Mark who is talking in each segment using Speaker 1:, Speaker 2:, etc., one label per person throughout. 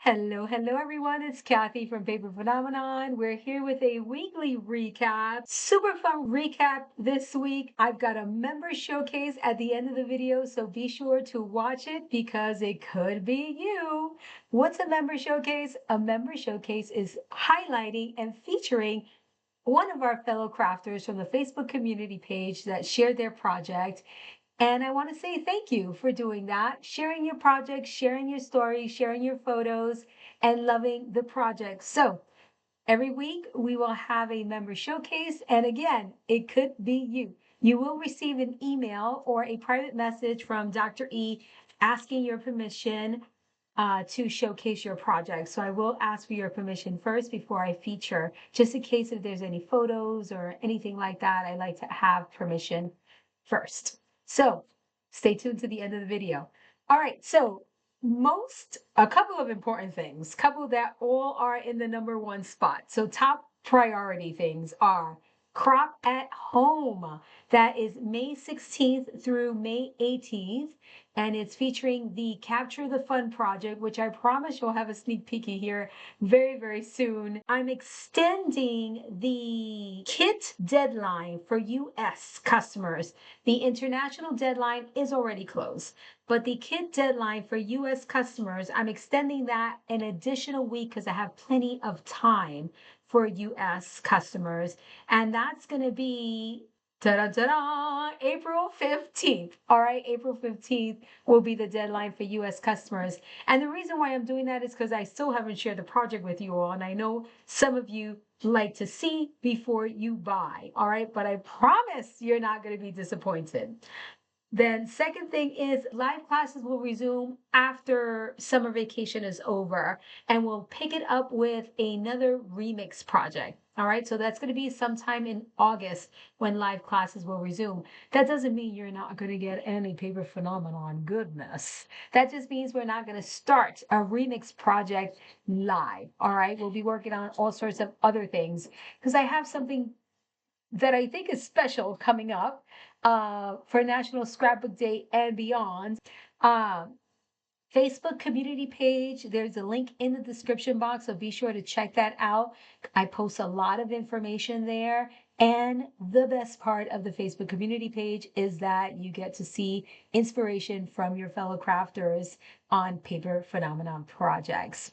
Speaker 1: Hello everyone. It's Kathy from Paper Phenomenon. We're here with a weekly recap. Super fun recap this week. I've got a member showcase at the end of the video, so be sure to watch it because it could be you. What's a member showcase? A member showcase is highlighting and featuring one of our fellow crafters from the Facebook community page that shared their project. And I want to say thank you for doing that, sharing your project, sharing your story, sharing your photos, and loving the project. So every week we will have a member showcase. And again, it could be you. You will receive an email or a private message from Dr. E asking your permission to showcase your project. So I will ask for your permission first before I feature, just in case if there's any photos or anything like that, I like to have permission first. So stay tuned to the end of the video. All right, so a couple of important things, couple that all are in the number one spot. So top priority things are Crop at Home. That is May 16th through May 18th. And it's featuring the Capture the Fun project, which I promise you'll have a sneak peeky here very soon. I'm extending the kit deadline for US customers. The international deadline is already closed, but the kit deadline for US customers, I'm extending that an additional week because I have plenty of time for US customers. And that's going to be April 15th. All right, April 15th will be the deadline for US customers. And the reason why I'm doing that is because I still haven't shared the project with you all. And I know some of you like to see before you buy. All right, but I promise you're not going to be disappointed. Then second thing is live classes will resume after summer vacation is over, and we'll pick it up with another remix project. All right, so that's going to be sometime in August when live classes will resume. That doesn't mean you're not going to get any paper phenomenon goodness. That just means we're not going to start a remix project live. All right, we'll be working on all sorts of other things because I have something that I think is special coming up for National Scrapbook Day and beyond. Um, Facebook community page. There's a link in the description box, so be sure to check that out. I post a lot of information there. And the best part of the Facebook community page is that you get to see inspiration from your fellow crafters on Paper Phenomenon projects.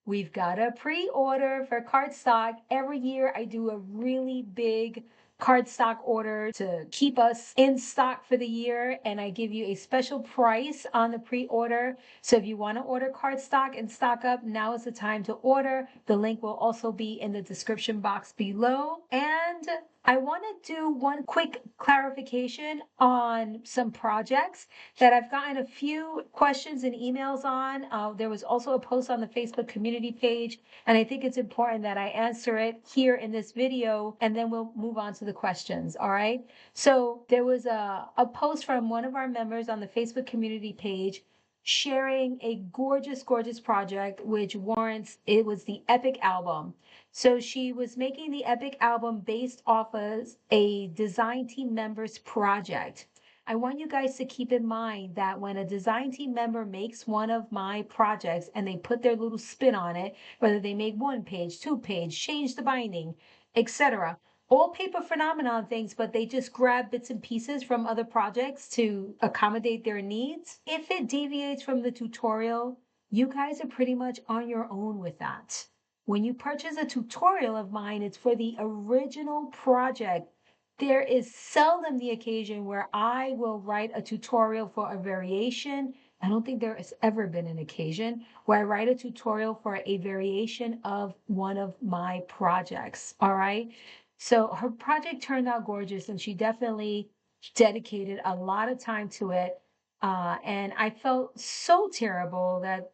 Speaker 1: We've got a pre-order for cardstock. Every year I do a really big cardstock order to keep us in stock for the year, and I give you a special price on the pre-order. So if you want to order cardstock and stock up, now is the time to order. The link will also be in the description box below. And I want to do one quick clarification on some projects that I've gotten a few questions and emails on. There was also a post on the Facebook community page, and I think it's important that I answer it here in this video, and then we'll move on to the questions, all right? So there was a post from one of our members on the Facebook community page sharing a gorgeous project, which warrants, it was the Epic album. So she was making the Epic album based off of a design team member's project. I want you guys to keep in mind that when a design team member makes one of my projects and they put their little spin on it, whether they make 1 page, 2 page, change the binding, etc., all Paper Phenomenon things, but they just grab bits and pieces from other projects to accommodate their needs. If it deviates from the tutorial, you guys are pretty much on your own with that. When you purchase a tutorial of mine, it's for the original project. There is seldom the occasion where I will write a tutorial for a variation. I don't think there has ever been an occasion where I write a tutorial for a variation of one of my projects. All right. So her project turned out gorgeous, and she definitely dedicated a lot of time to it. And I felt so terrible that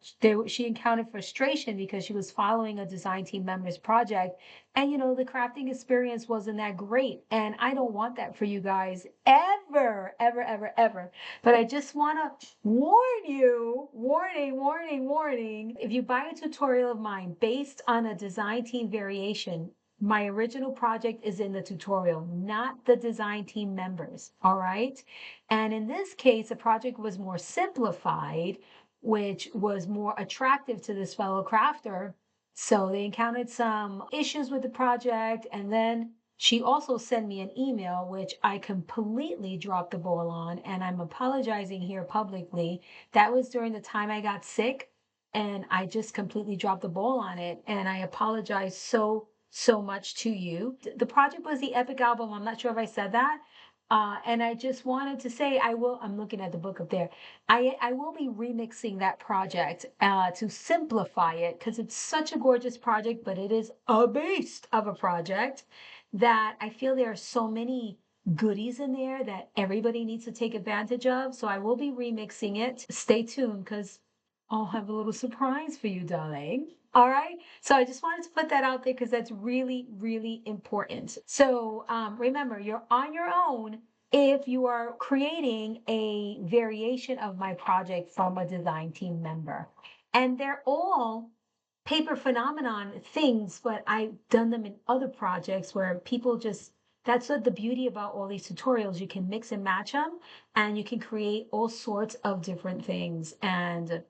Speaker 1: she encountered frustration because she was following a design team member's project. And, the crafting experience wasn't that great. And I don't want that for you guys ever. But I just want to warn you, warning. If you buy a tutorial of mine based on a design team variation, my original project is in the tutorial, not the design team members, all right? And in this case, the project was more simplified, which was more attractive to this fellow crafter. So they encountered some issues with the project, and then she also sent me an email, which I completely dropped the ball on, and I'm apologizing here publicly. That was during the time I got sick, and I just completely dropped the ball on it, and I apologize so much to you. The project was the Epic album. I'm not sure if I said that. And I just wanted to say I'm looking at the book up there. I will be remixing that project to simplify it because it's such a gorgeous project, but it is a beast of a project that I feel there are so many goodies in there that everybody needs to take advantage of. So I will be remixing it. Stay tuned because I'll have a little surprise for you, darling. All right. So I just wanted to put that out there because that's really important. So remember, you're on your own if you are creating a variation of my project from a design team member. And they're all paper phenomenon things, but I've done them in other projects where people just, that's what the beauty about all these tutorials. You can mix and match them and you can create all sorts of different things. And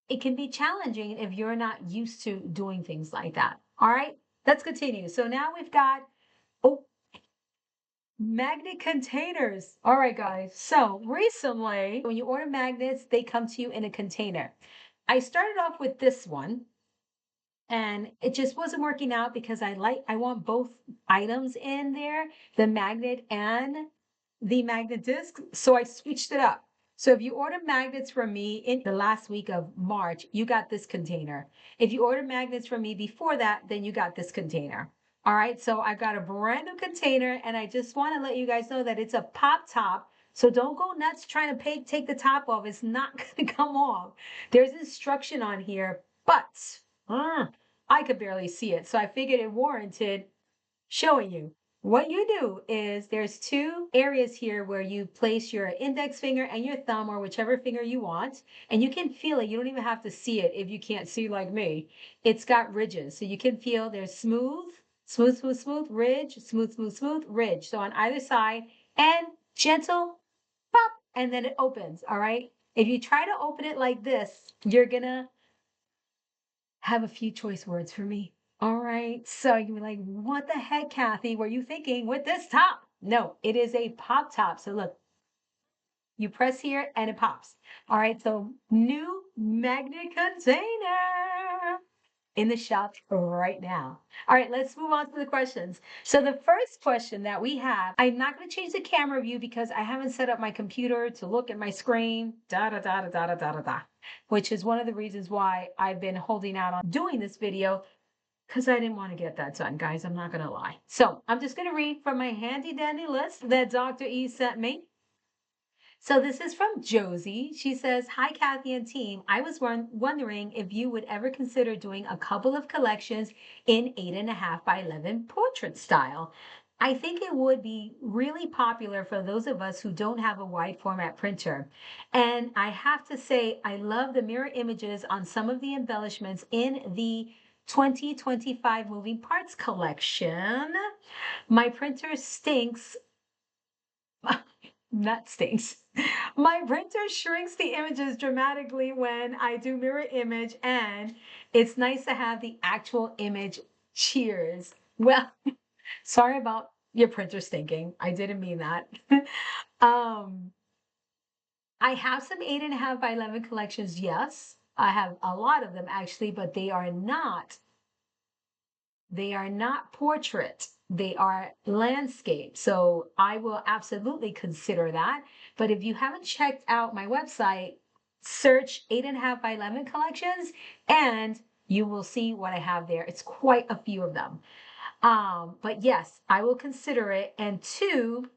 Speaker 1: it can be challenging if you're not used to doing things like that. All right, let's continue. So now we've got, oh, magnet containers. All right, guys. So recently, when you order magnets, they come to you in a container. I started off with this one and it just wasn't working out because I want both items in there, the magnet and the magnet disc. So I switched it up. So if you order magnets from me in the last week of March, you got this container. If you order magnets from me before that, then you got this container. All right, so I've got a brand new container and I just want to let you guys know that it's a pop top. So don't go nuts trying to take the top off. It's not going to come off. There's instruction on here, but I could barely see it. So I figured it warranted showing you. What you do is there's two areas here where you place your index finger and your thumb or whichever finger you want, and you can feel it. You don't even have to see it if you can't see like me. It's got ridges. So you can feel there's smooth, ridge, smooth, ridge. So on either side and gentle, pop, and then it opens, all right? If you try to open it like this, you're gonna have a few choice words for me. All right. So you be like, what the heck, Kathy, were you thinking with this top? No, it is a pop top. So look, you press here and it pops. All right. So new magnet container in the shop right now. All right, let's move on to the questions. So the first question that we have, I'm not going to change the camera view because I haven't set up my computer to look at my screen, which is one of the reasons why I've been holding out on doing this video because I didn't want to get that done, guys. I'm not going to lie. So I'm just going to read from my handy dandy list that Dr. E sent me. So this is from Josie. She says, hi, Kathy and team. I was wondering if you would ever consider doing a couple of collections in 8.5 by 11 portrait style. I think it would be really popular for those of us who don't have a wide format printer. And I have to say, I love the mirror images on some of the embellishments in the 2025 moving parts collection. My printer stinks. Not stinks. My printer shrinks the images dramatically when I do mirror image, and it's nice to have the actual image. Cheers. Well, sorry about your printer stinking. I didn't mean that. I have some 8.5 by 11 collections. Yes, I have a lot of them actually, but they are not portrait. They are landscape. So I will absolutely consider that. But if you haven't checked out my website, search 8.5 by 11 collections and you will see what I have there. It's quite a few of them. But yes, I will consider it. And two,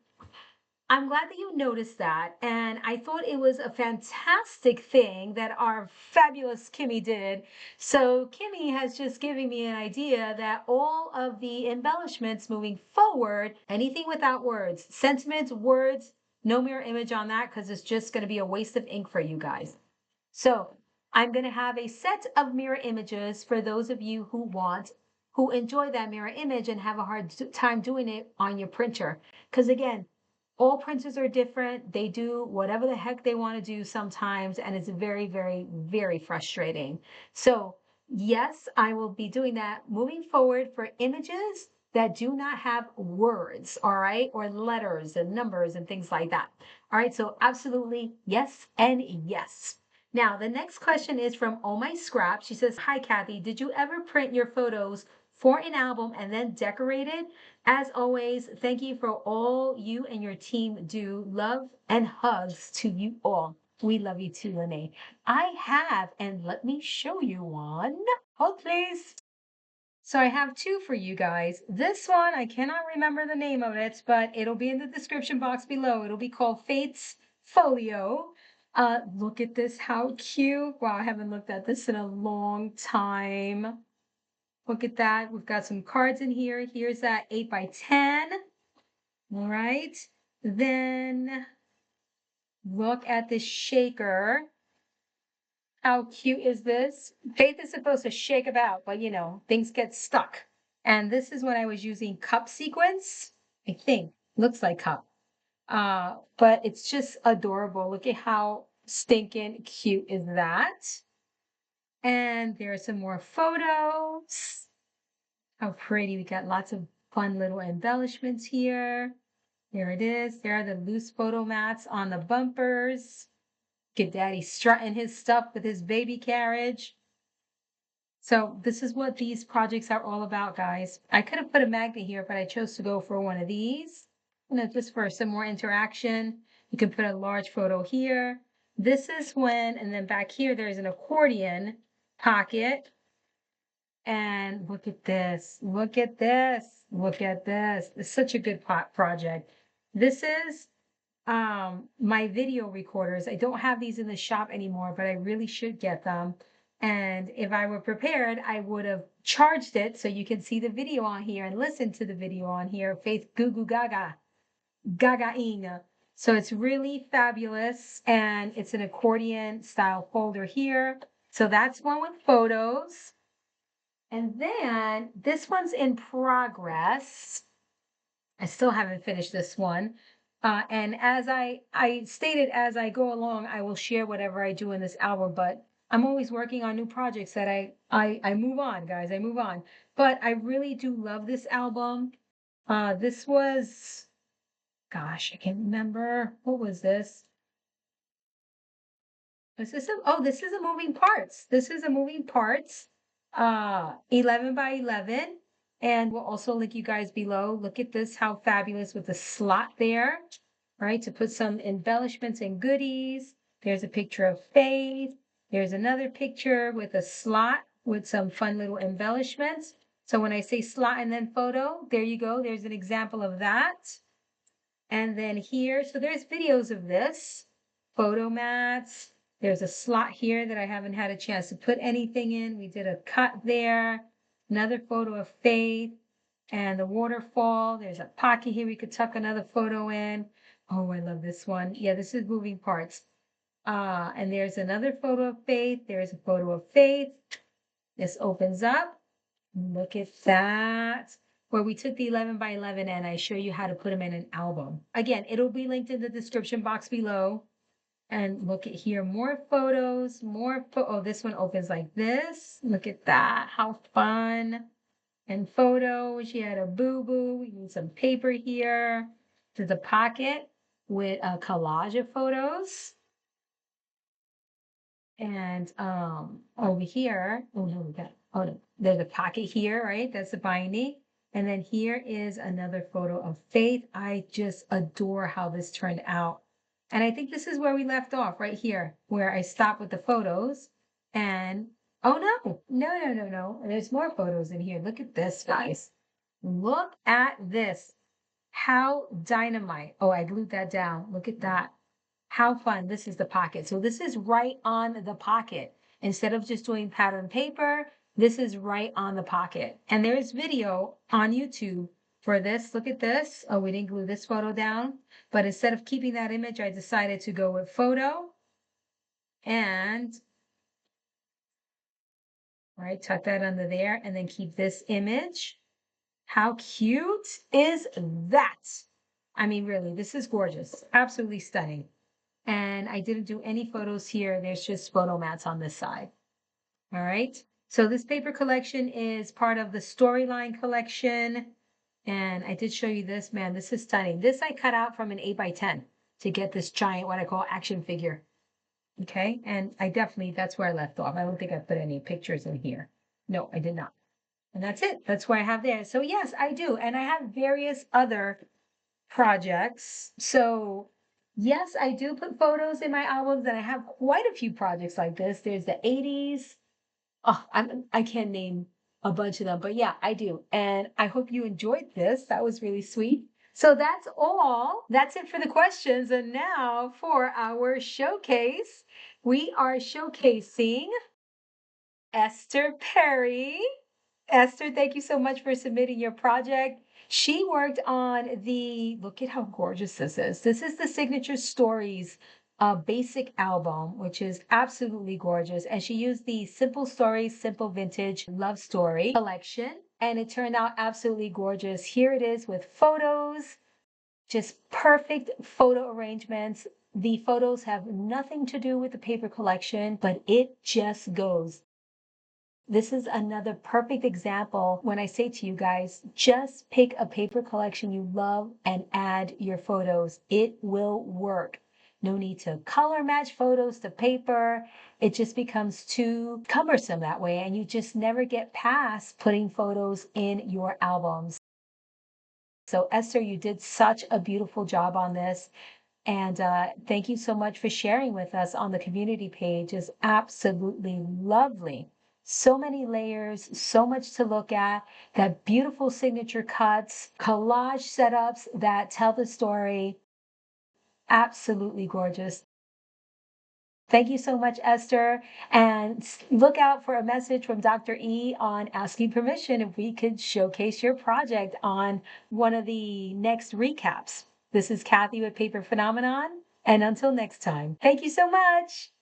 Speaker 1: I'm glad that you noticed that. And I thought it was a fantastic thing that our fabulous Kimmy did. So Kimmy has just given me an idea that all of the embellishments moving forward, anything without words, sentiments, words, no mirror image on that because it's just going to be a waste of ink for you guys. So I'm going to have a set of mirror images for those of you who enjoy that mirror image and have a hard time doing it on your printer. Because again, all printers are different. They do whatever the heck they want to do sometimes, and it's very, very, very frustrating. So yes, I will be doing that moving forward for images that do not have words, all right, or letters and numbers and things like that. All right, so absolutely yes and yes. Now, the next question is from Oh My Scrap. She says, "Hi, Kathy. Did you ever print your photos for an album and then decorate it? As always, thank you for all you and your team do. Love and hugs to you all." We love you too, Lene. I have, and let me show you one. Hold, please. So I have two for you guys. This one, I cannot remember the name of it, but it'll be in the description box below. It'll be called Fate's Folio. Look at this, how cute. Wow, I haven't looked at this in a long time. Look at that. We've got some cards in here. Here's that 8 by 10. All right. Then look at this shaker. How cute is this? Faith is supposed to shake about, but you know, things get stuck. And this is when I was using cup sequence. I think looks like cup. But it's just adorable. Look at how stinking cute is that. And there are some more photos. How pretty. We got lots of fun little embellishments here. There it is. There are the loose photo mats on the bumpers. Get Daddy strutting his stuff with his baby carriage. So this is what these projects are all about, guys. I could have put a magnet here, but I chose to go for one of these. You know, just for some more interaction. You can put a large photo here. This is when, and then back here, there's an accordion pocket. And look at this. Look at this. Look at this. It's such a good project. This is my video recorders. I don't have these in the shop anymore, but I really should get them. And if I were prepared, I would have charged it so you can see the video on here and listen to the video on here. Faith Goo Goo Gaga. Gaga-ing. So it's really fabulous. And it's an accordion style folder here. So that's one with photos. And then this one's in progress. I still haven't finished this one. And as I stated, as I go along, I will share whatever I do in this album, but I'm always working on new projects that I move on, guys. I move on. But I really do love this album. This was, gosh, I can't remember. What was this? This is a moving parts. This is a moving parts, 11 by 11. And we'll also link you guys below. Look at this, how fabulous with the slot there, right? To put some embellishments and goodies. There's a picture of Faith. There's another picture with a slot with some fun little embellishments. So when I say slot and then photo, there you go. There's an example of that. And then here, so there's videos of this, photo mats. There's a slot here that I haven't had a chance to put anything in. We did a cut there. Another photo of Faith and the waterfall. There's a pocket here we could tuck another photo in. Oh, I love this one. Yeah, this is moving parts. And there's another photo of Faith. There's a photo of Faith. This opens up. Look at that. Where we took the 11 by 11 and I show you how to put them in an album. Again, it'll be linked in the description box below. And look at here, more photos, oh, this one opens like this. Look at that, how fun. And photos, she had a boo-boo. We need some paper here. There's a pocket with a collage of photos. And over here, oh no, no, there's a pocket here, right? That's the binding. And then here is another photo of Faith. I just adore how this turned out. And I think this is where we left off, right here, where I stopped with the photos. And, oh no. There's more photos in here. Look at this, guys. Look at this. How dynamite. Oh, I glued that down. Look at that. How fun. This is the pocket. So this is right on the pocket. Instead of just doing pattern paper, this is right on the pocket. And there's video on YouTube for this. Look at this. Oh, we didn't glue this photo down. But instead of keeping that image, I decided to go with photo. And, right, tuck that under there and then keep this image. How cute is that? I mean, really, this is gorgeous. Absolutely stunning. And I didn't do any photos here. There's just photo mats on this side. All right. So this paper collection is part of the Storyline collection. And I did show you this, man. This is stunning. This I cut out from an 8x10 to get this giant, what I call action figure. Okay. And I definitely, that's where I left off. I don't think I put any pictures in here. No, I did not. And that's it. That's what I have there. So yes, I do. And I have various other projects. So yes, I do put photos in my albums, and I have quite a few projects like this. There's the 80s. Oh, I can't name a bunch of them, but yeah, I do. And I hope you enjoyed this. That was really sweet. So that's all. That's it for the questions. And now for our showcase. We are showcasing Esther Perry. Esther, thank you so much for submitting your project. She worked on look at how gorgeous this is. This is the Signature Stories basic album, which is absolutely gorgeous. And she used the Simple Stories, Simple Vintage Love Story collection. And it turned out absolutely gorgeous. Here it is with photos, just perfect photo arrangements. The photos have nothing to do with the paper collection, but it just goes. This is another perfect example when I say to you guys, just pick a paper collection you love and add your photos. It will work. No need to color match photos to paper. It just becomes too cumbersome that way, and you just never get past putting photos in your albums. So Esther, you did such a beautiful job on this. And thank you so much for sharing with us on the community page. It's absolutely lovely. So many layers, so much to look at, that beautiful signature cuts, collage setups that tell the story. Absolutely gorgeous. Thank you so much, Esther. And look out for a message from Dr. E on asking permission if we could showcase your project on one of the next recaps. This is Kathy with Paper Phenomenon. And until next time, thank you so much.